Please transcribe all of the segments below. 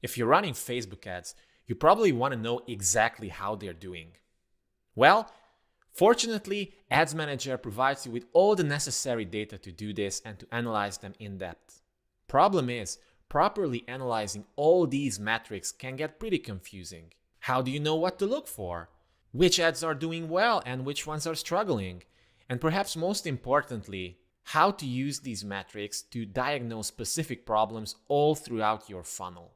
If you're running Facebook ads, you probably want to know exactly how they're doing. Well, fortunately, Ads Manager provides you with all the necessary data to do this and to analyze them in depth. Problem is, properly analyzing all these metrics can get pretty confusing. How do you know what to look for? Which ads are doing well and which ones are struggling? And perhaps most importantly, how to use these metrics to diagnose specific problems all throughout your funnel.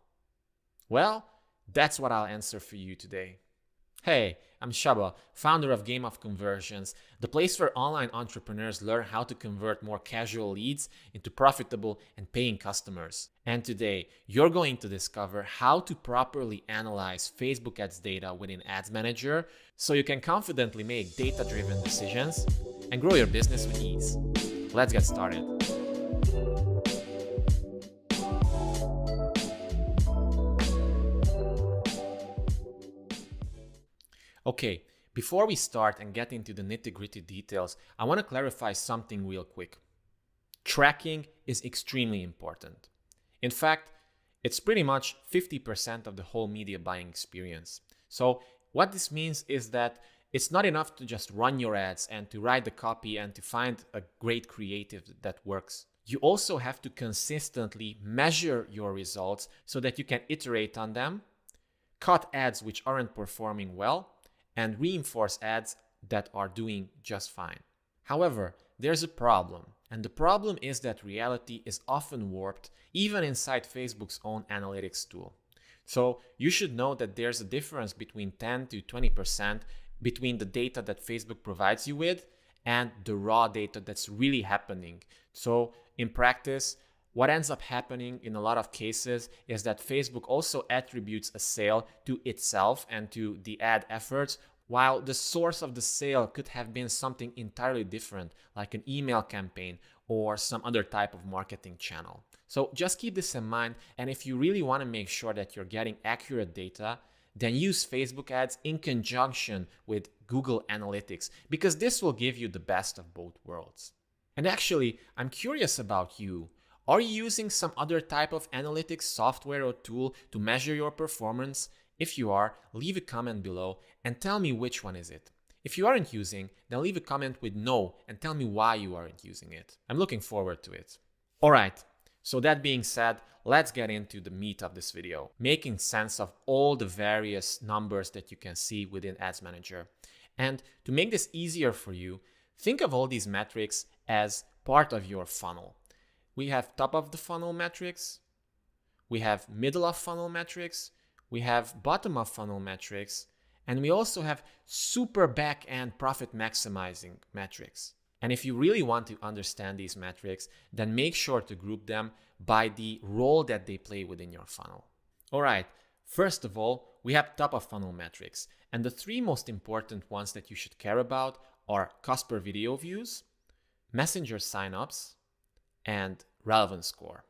Well, that's what I'll answer for you today. Hey, I'm Shaba, founder of Game of Conversions, the place where online entrepreneurs learn how to convert more casual leads into profitable and paying customers. And today, you're going to discover how to properly analyze Facebook ads data within Ads Manager so you can confidently make data-driven decisions and grow your business with ease. Let's get started. Okay, before we start and get into the nitty-gritty details, I want to clarify something real quick. Tracking is extremely important. In fact, it's pretty much 50% of the whole media buying experience. So what this means is that it's not enough to just run your ads and to write the copy and to find a great creative that works. You also have to consistently measure your results so that you can iterate on them, cut ads which aren't performing well, and reinforce ads that are doing just fine. However, there's a problem, and the problem is that reality is often warped even inside Facebook's own analytics tool. So you should know that there's a difference between 10 to 20% between the data that Facebook provides you with and the raw data that's really happening. So in practice, what ends up happening in a lot of cases is that Facebook also attributes a sale to itself and to the ad efforts, while the source of the sale could have been something entirely different, like an email campaign or some other type of marketing channel. So just keep this in mind, and if you really want to make sure that you're getting accurate data, then use Facebook ads in conjunction with Google Analytics, because this will give you the best of both worlds. And actually, I'm curious about you. Are you using some other type of analytics software or tool to measure your performance? If you are, leave a comment below and tell me which one is it. If you aren't using, then leave a comment with no and tell me why you aren't using it. I'm looking forward to it. Alright, so that being said, let's get into the meat of this video, making sense of all the various numbers that you can see within Ads Manager. And to make this easier for you, think of all these metrics as part of your funnel. We have top of the funnel metrics, we have middle of funnel metrics, we have bottom of funnel metrics, and we also have super back-end profit maximizing metrics. And if you really want to understand these metrics, then make sure to group them by the role that they play within your funnel. All right, first of all, we have top of funnel metrics. And the three most important ones that you should care about are cost per video views, messenger signups, and relevance score.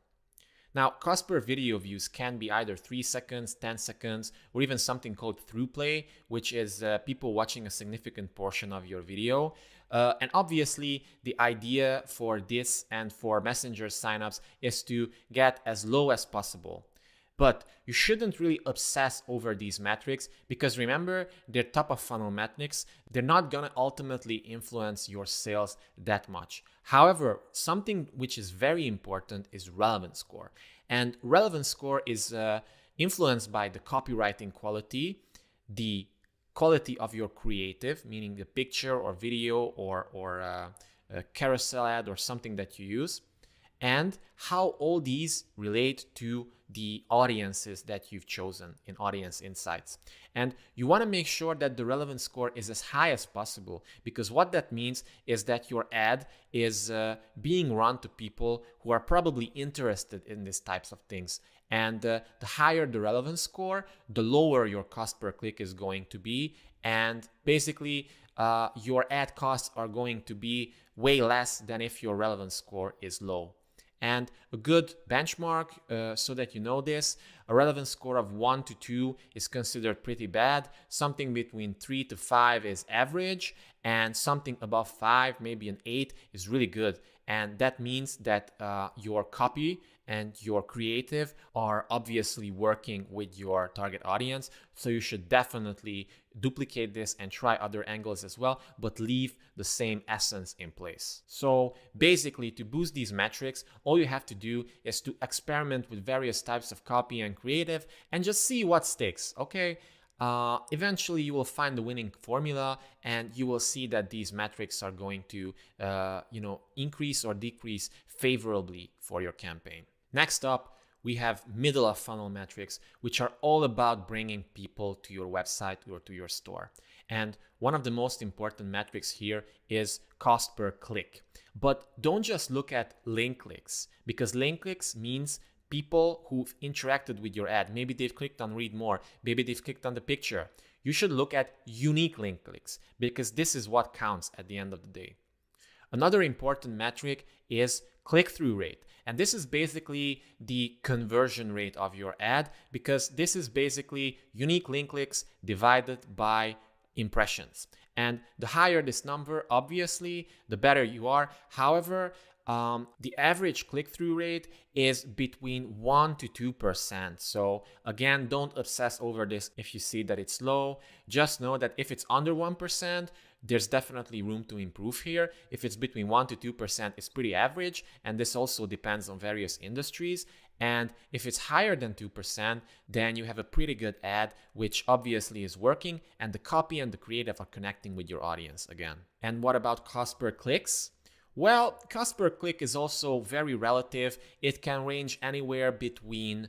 Now, cost per video views can be either 3 seconds, 10 seconds, or even something called throughplay, which is people watching a significant portion of your video. And obviously, the idea for this and for messenger signups is to get as low as possible. But you shouldn't really obsess over these metrics, because remember, they're top of funnel metrics. They're not going to ultimately influence your sales that much. However, something which is very important is relevance score. And relevance score is influenced by the copywriting quality, the quality of your creative, meaning the picture or video or a carousel ad or something that you use, and how all these relate to the audiences that you've chosen in Audience Insights. And you want to make sure that the relevance score is as high as possible, because what that means is that your ad is being run to people who are probably interested in these types of things. And the higher the relevance score, the lower your cost per click is going to be. And basically, your ad costs are going to be way less than if your relevance score is low. And a good benchmark, so that you know this, a relevance score of 1 to 2 is considered pretty bad. Something between 3 to 5 is average, and something above 5, maybe an 8, is really good. And that means that your copy and your creative are obviously working with your target audience. So you should definitely duplicate this and try other angles as well, but leave the same essence in place. So basically, to boost these metrics, all you have to do is to experiment with various types of copy and creative and just see what sticks, okay? Eventually you will find the winning formula, and you will see that these metrics are going to increase or decrease favorably for your campaign. Next up, we have middle of funnel metrics, which are all about bringing people to your website or to your store. And one of the most important metrics here is cost per click. But don't just look at link clicks, because link clicks means people who've interacted with your ad. Maybe they've clicked on read more, maybe they've clicked on the picture. You should look at unique link clicks, because this is what counts at the end of the day. Another important metric is click-through rate. And this is basically the conversion rate of your ad, because this is basically unique link clicks divided by impressions. And the higher this number, obviously, the better you are. However, the average click-through rate is between 1 to 2%. So again, don't obsess over this if you see that it's low. Just know that if it's under 1%, there's definitely room to improve here. If it's between 1 to 2%, it's pretty average. And this also depends on various industries. And if it's higher than 2%, then you have a pretty good ad, which obviously is working, and the copy and the creative are connecting with your audience again. And what about cost per clicks? Well, cost per click is also very relative. It can range anywhere between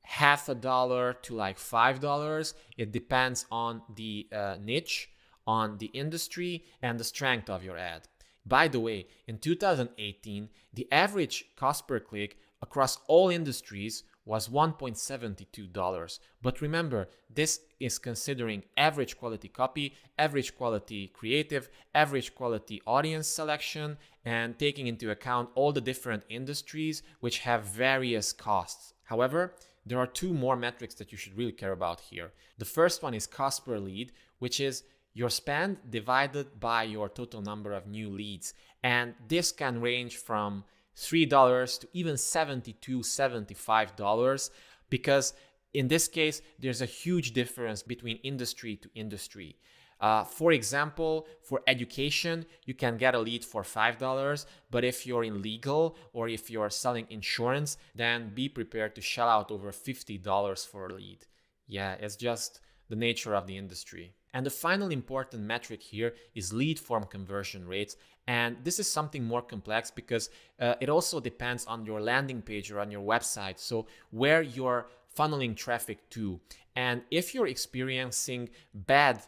$0.50 to like $5. It depends on the niche, on the industry, and the strength of your ad. By the way, in 2018, the average cost per click across all industries was $1.72. But remember, this is considering average quality copy, average quality creative, average quality audience selection, and taking into account all the different industries which have various costs. However, there are two more metrics that you should really care about here. The first one is cost per lead, which is your spend divided by your total number of new leads. And this can range from $3 to even $72, $75, because in this case, there's a huge difference between industry to industry. For example, for education, you can get a lead for $5, but if you're in legal or if you're selling insurance, then be prepared to shell out over $50 for a lead. Yeah, it's just the nature of the industry. And the final important metric here is lead form conversion rates. And this is something more complex because it also depends on your landing page or on your website. So where you're funneling traffic to. And if you're experiencing bad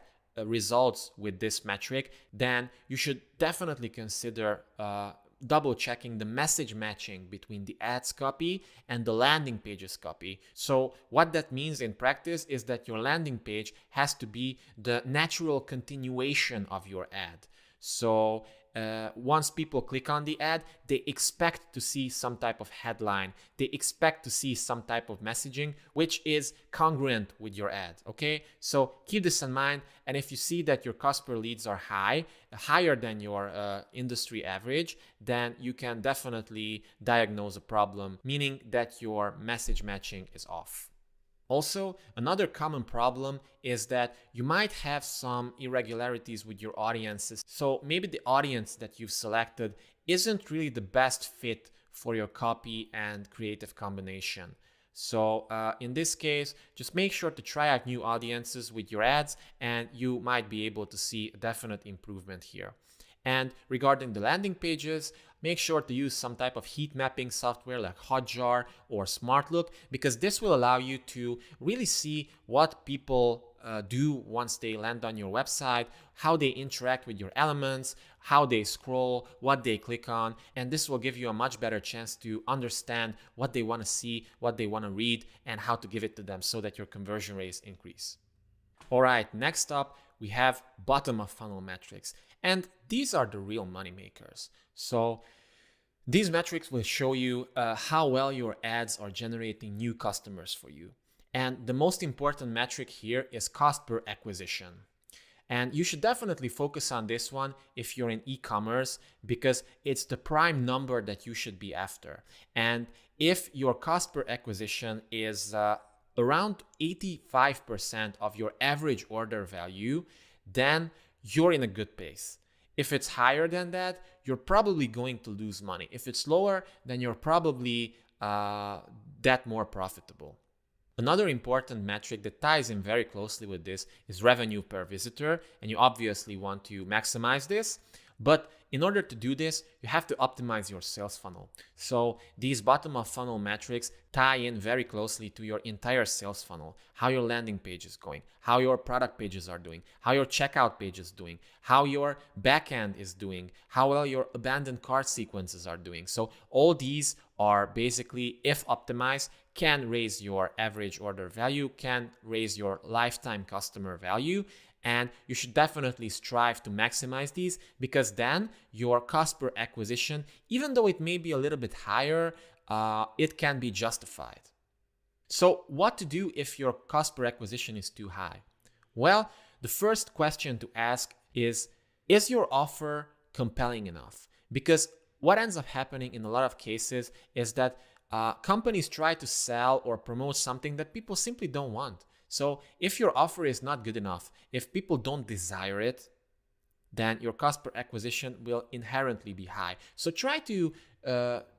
results with this metric, then you should definitely consider double checking the message matching between the ads copy and the landing pages copy. So what that means in practice is that your landing page has to be the natural continuation of your ad. So once people click on the ad, they expect to see some type of headline. They expect to see some type of messaging, which is congruent with your ad, okay? So keep this in mind. And if you see that your cost per leads are higher than your industry average, then you can definitely diagnose a problem, meaning that your message matching is off. Also, another common problem is that you might have some irregularities with your audiences. So maybe the audience that you've selected isn't really the best fit for your copy and creative combination. So in this case, just make sure to try out new audiences with your ads, and you might be able to see a definite improvement here. And regarding the landing pages, make sure to use some type of heat mapping software like Hotjar or SmartLook, because this will allow you to really see what people do once they land on your website, how they interact with your elements, how they scroll, what they click on, and this will give you a much better chance to understand what they want to see, what they want to read, and how to give it to them so that your conversion rates increase. All right, next up, we have bottom of funnel metrics. And these are the real money makers. So these metrics will show you how well your ads are generating new customers for you. And the most important metric here is cost per acquisition. And you should definitely focus on this one if you're in e-commerce, because it's the prime number that you should be after. And if your cost per acquisition is around 85% of your average order value, then you're in a good pace. If it's higher than that, you're probably going to lose money. If it's lower, then you're probably that more profitable. Another important metric that ties in very closely with this is revenue per visitor, and you obviously want to maximize this. But in order to do this, you have to optimize your sales funnel. So these bottom of funnel metrics tie in very closely to your entire sales funnel, how your landing page is going, how your product pages are doing, how your checkout page is doing, how your backend is doing, how well your abandoned cart sequences are doing. So all these are basically, if optimized, can raise your average order value, can raise your lifetime customer value. And you should definitely strive to maximize these, because then your cost per acquisition, even though it may be a little bit higher, it can be justified. So what to do if your cost per acquisition is too high? Well, the first question to ask is your offer compelling enough? Because what ends up happening in a lot of cases is that companies try to sell or promote something that people simply don't want. So if your offer is not good enough, if people don't desire it, then your cost per acquisition will inherently be high. So try to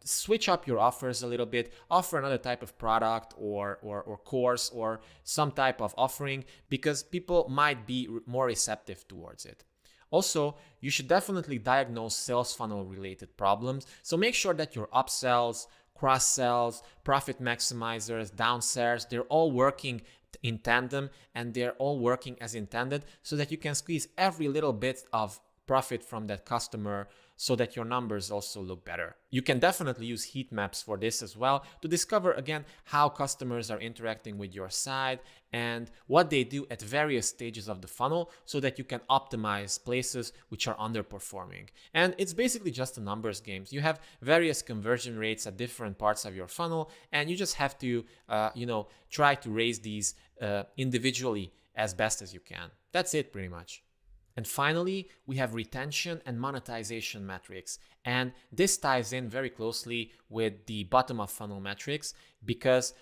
switch up your offers a little bit, offer another type of product or course or some type of offering, because people might be more receptive towards it. Also, you should definitely diagnose sales funnel related problems. So make sure that your upsells, cross-sells, profit maximizers, downsells, they're all working in tandem, and they're all working as intended, so that you can squeeze every little bit of profit from that customer, so that your numbers also look better. You can definitely use heat maps for this as well, to discover again how customers are interacting with your site and what they do at various stages of the funnel, so that you can optimize places which are underperforming. And it's basically just a numbers game. You have various conversion rates at different parts of your funnel, and you just have to try to raise these individually as best as you can. That's it pretty much. And finally, we have retention and monetization metrics. And this ties in very closely with the bottom of funnel metrics, because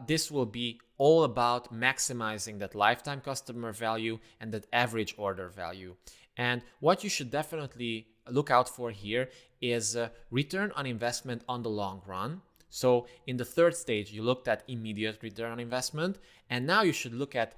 this will be all about maximizing that lifetime customer value and that average order value. And what you should definitely look out for here is return on investment on the long run. So in the third stage, you looked at immediate return on investment, and now you should look at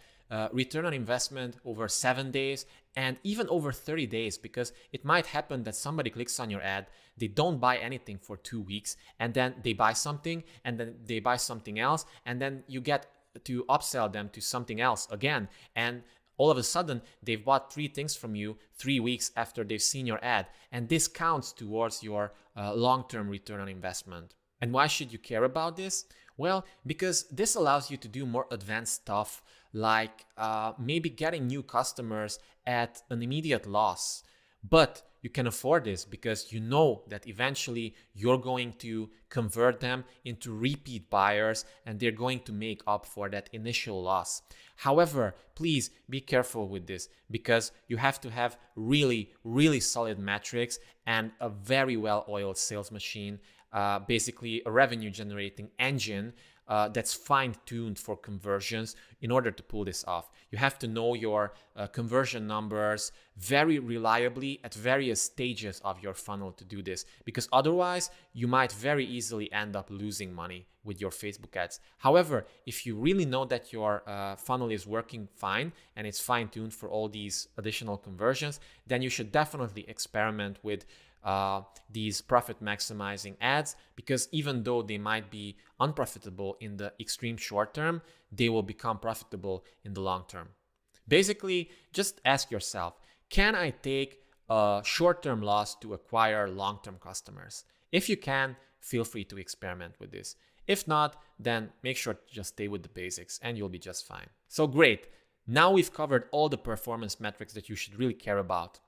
return on investment over 7 days and even over 30 days, because it might happen that somebody clicks on your ad, they don't buy anything for 2 weeks, and then they buy something, and then they buy something else, and then you get to upsell them to something else again. And all of a sudden, they've bought 3 things from you 3 weeks after they've seen your ad. And this counts towards your long-term return on investment. And why should you care about this? Well, because this allows you to do more advanced stuff, like maybe getting new customers at an immediate loss. But you can afford this because you know that eventually you're going to convert them into repeat buyers, and they're going to make up for that initial loss. However, please be careful with this, because you have to have really, really solid metrics and a very well-oiled sales machine, basically a revenue generating engine that's fine-tuned for conversions in order to pull this off. You have to know your conversion numbers very reliably at various stages of your funnel to do this, because otherwise you might very easily end up losing money with your Facebook ads. However, if you really know that your funnel is working fine and it's fine-tuned for all these additional conversions, then you should definitely experiment with these profit maximizing ads, because even though they might be unprofitable in the extreme short term, they will become profitable in the long term. Basically, just ask yourself, can I take a short-term loss to acquire long-term customers? If you can, feel free to experiment with this. If not, then make sure to just stay with the basics and you'll be just fine. So great. Now we've covered all the performance metrics that you should really care about.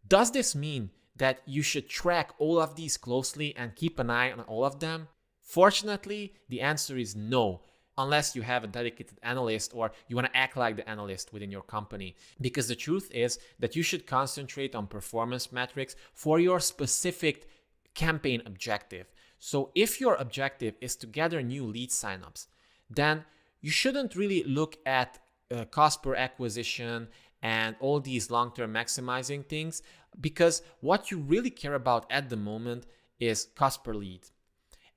Does this mean that you should track all of these closely and keep an eye on all of them? Fortunately, the answer is no, unless you have a dedicated analyst or you want to act like the analyst within your company. Because the truth is that you should concentrate on performance metrics for your specific campaign objective. So if your objective is to gather new lead signups, then you shouldn't really look at cost per acquisition and all these long-term maximizing things, because what you really care about at the moment is cost per lead.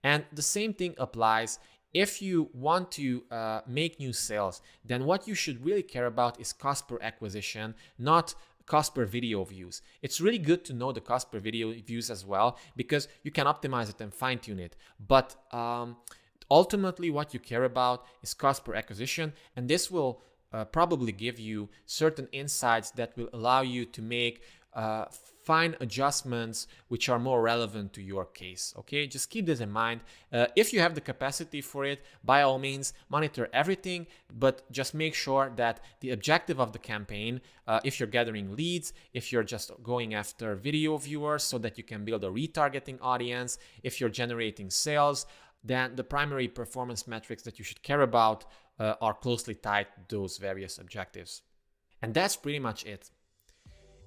And the same thing applies if you want to make new sales. Then what you should really care about is cost per acquisition, not cost per video views. It's really good to know the cost per video views as well, because you can optimize it and fine tune it. But ultimately what you care about is cost per acquisition, and this will probably give you certain insights that will allow you to make fine adjustments which are more relevant to your case. Okay, just keep this in mind. If you have the capacity for it, by all means monitor everything, but just make sure that the objective of the campaign, if you're gathering leads, if you're just going after video viewers so that you can build a retargeting audience, if you're generating sales, then the primary performance metrics that you should care about are closely tied to those various objectives. And that's pretty much it.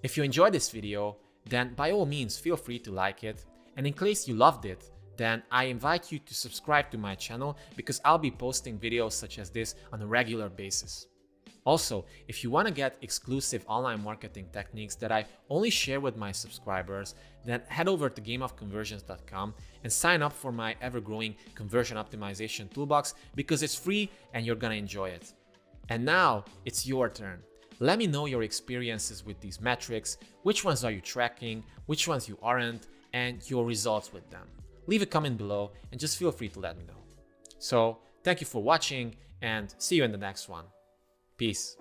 If you enjoyed this video, then by all means feel free to like it. And in case you loved it, then I invite you to subscribe to my channel, because I'll be posting videos such as this on a regular basis. Also, if you want to get exclusive online marketing techniques that I only share with my subscribers, then head over to gameofconversions.com and sign up for my ever-growing conversion optimization toolbox, because it's free and you're gonna enjoy it. And now it's your turn. Let me know your experiences with these metrics, which ones are you tracking, which ones you aren't, and your results with them. Leave a comment below and just feel free to let me know. So, thank you for watching and see you in the next one. Peace.